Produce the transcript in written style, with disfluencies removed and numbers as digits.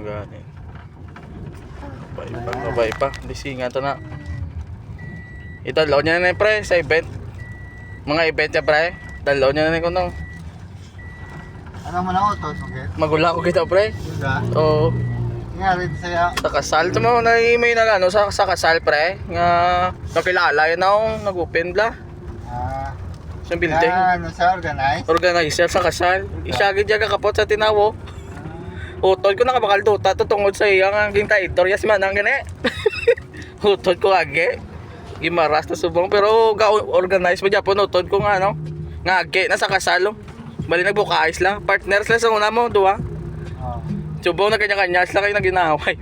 gani. Kabay pa. Lisingan to na. Idalaw niya na pre sa event. Mga event niya pre. Dalaw niya na kuno. Ano man ako to, sugit? Magula ko kita pre. Suga? Oo. Nga rin saya. Sa kasal to mo na may na ano sa kasal pre nga nakilala yun ako nag-open bla sa building. Ano sa organize? Organizer sa kasal. Isagid diya kapot sa tinawo. Utod ko nakabakaldo tatungod sa iya nga ging kaitor yas man ang gani. Utod ko age. Gimaras na subong pero ga-organize mo Japon utod ko nga no. Nga age na sa kasal. Bali nagbuka ayos lang. Partners lang sa una mo duwa. Oh. Subong na kanya-kanya sila kayo na ginaway.